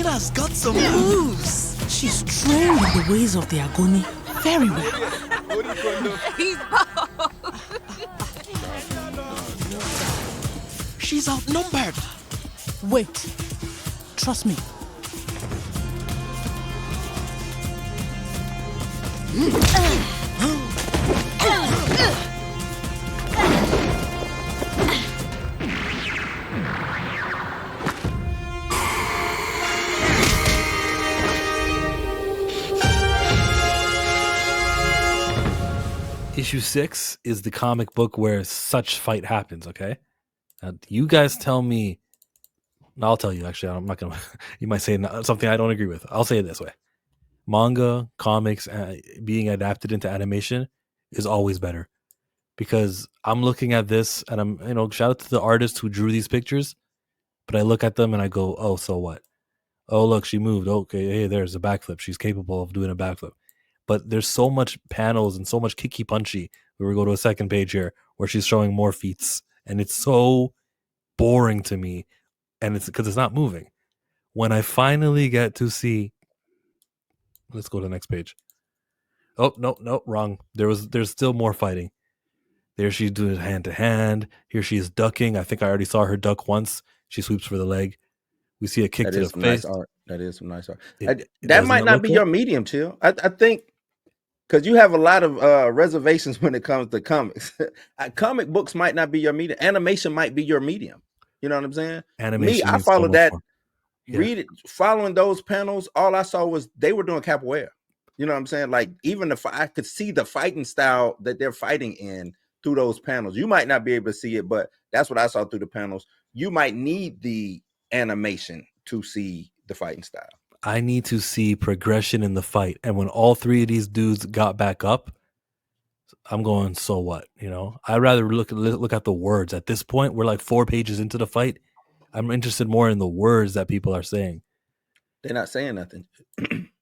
Hyena's got some moves. She's trained in the ways of the Agoni very well. He's She's outnumbered. Wait. Trust me. Issue 6 is the comic book where such fight happens, okay? Now, you guys tell me. No, I'll tell you, actually. I'm not going to. You might say something I don't agree with. I'll say it this way. Manga, comics, being adapted into animation is always better. Because I'm looking at this and I'm, shout out to the artist who drew these pictures. But I look at them and I go, oh, so what? Oh, look, she moved. Okay, hey, there's a backflip. She's capable of doing a backflip. But there's so much panels and so much kicky punchy. We go to a second page here where she's showing more feats. And it's so boring to me. And it's because it's not moving. When I finally get to see, let's go to the next page. Oh, no, wrong. There's still more fighting. There she's doing hand to hand. Here she is ducking. I think I already saw her duck once. She sweeps for the leg. We see a kick to the face. Nice art. That is some nice art. That might not be your medium, Chill. I think because you have a lot of reservations when it comes to comics. Comic books might not be your medium. Animation might be your medium. You know what I'm saying? Animation. I followed that. Yeah. Read it. Following those panels, all I saw was they were doing capoeira. You know what I'm saying? Like even I could see the fighting style that they're fighting in through those panels. You might not be able to see it, but that's what I saw through the panels. You might need the animation to see the fighting style. I need to see progression in the fight. And when all three of these dudes got back up, I'm going, so what? I'd rather look at the words. At this point, we're like 4 pages into the fight. I'm interested more in the words that people are saying. They're not saying nothing.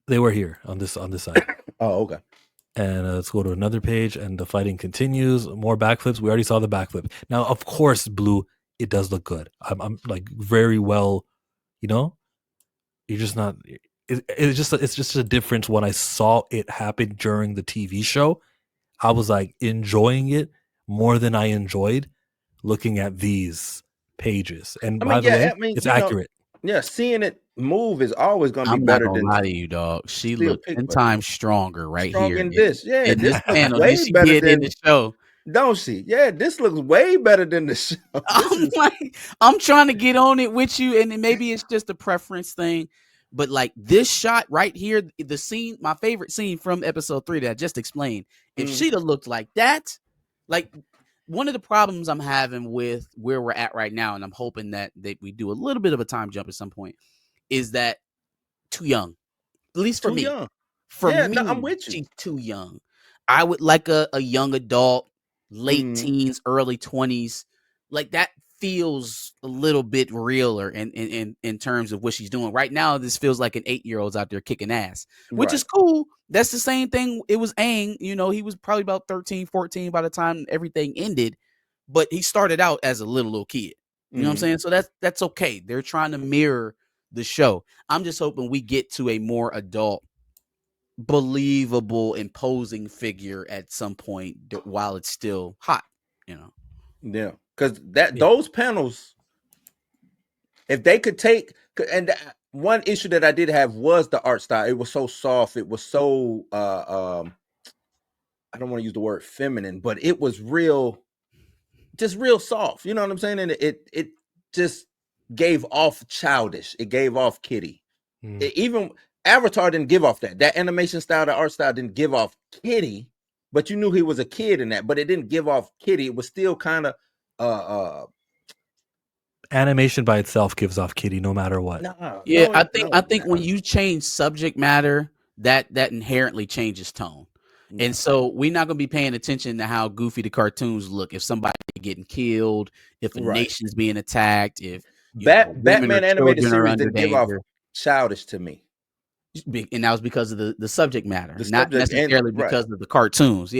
They were here on this side. Oh, okay. And let's go to another page, and the fighting continues. More backflips. We already saw the backflip. Now, of course, Blue, it does look good. I'm like very well, You're just not. It's just a difference when I saw it happen during the TV show. I was like enjoying it more than I enjoyed looking at these pages. And by the way, it's accurate. Seeing it move is always going to be better than. I'm not gonna lie to you, dog. She looked 10 times stronger here. In this, in this panel way she better did than in the show. Don't she? Yeah, this looks way better than the show. I'm trying to get on it with you, and maybe it's just a preference thing. But like this shot right here, the scene, my favorite scene from episode 3 that I just explained, if she'd have looked like that, like one of the problems I'm having with where we're at right now, and I'm hoping that we do a little bit of a time jump at some point, is that too young. At least for me. Young. For me, I'm with you. She's too young. I would like a young adult, late teens, early 20s. Like that feels a little bit realer in terms of what she's doing. Right now, this feels like an 8-year-old's out there kicking ass, which is cool. That's the same thing. It was Aang, he was probably about 13, 14 by the time everything ended, but he started out as a little kid. You know what I'm saying? So that's okay. They're trying to mirror the show. I'm just hoping we get to a more adult, believable, imposing figure at some point while it's still hot, Yeah. Because those panels, if they could take, and one issue that I did have was the art style. It was so soft. It was so I don't want to use the word feminine, but it was just real soft. You know what I'm saying? And it just gave off childish. It gave off kiddie. Even Avatar didn't give off that. That animation style, the art style didn't give off kiddie, but you knew he was a kid in that. But it didn't give off kiddie. It was still kind of animation by itself gives off kiddie no matter what. I think when you change subject matter, that inherently changes tone. And so we're not going to be paying attention to how goofy the cartoons look if somebody getting killed, if a nation's being attacked, if Batman animated series didn't give off childish to me. And that was because of the subject matter, not necessarily because of the cartoons. So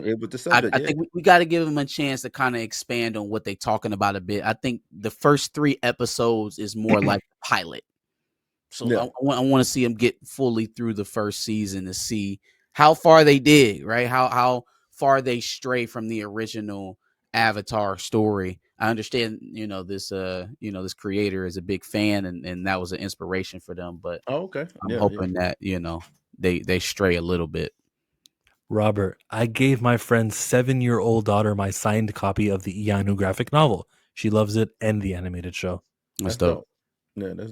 it was the subject. I think we got to give them a chance to kind of expand on what they're talking about a bit. I think the first 3 episodes is more like the pilot. So Yeah. I want to see them get fully through the first season to see how far they did, right? How far they stray from the original Avatar story. I understand, this creator is a big fan, and that was an inspiration for them. But Oh, okay. I'm Yeah. hoping that they stray a little bit. Robert, I gave my friend's 7-year-old daughter my signed copy of the Iyanu graphic novel. She loves it and the animated show. That's That's dope. dope. Yeah, that's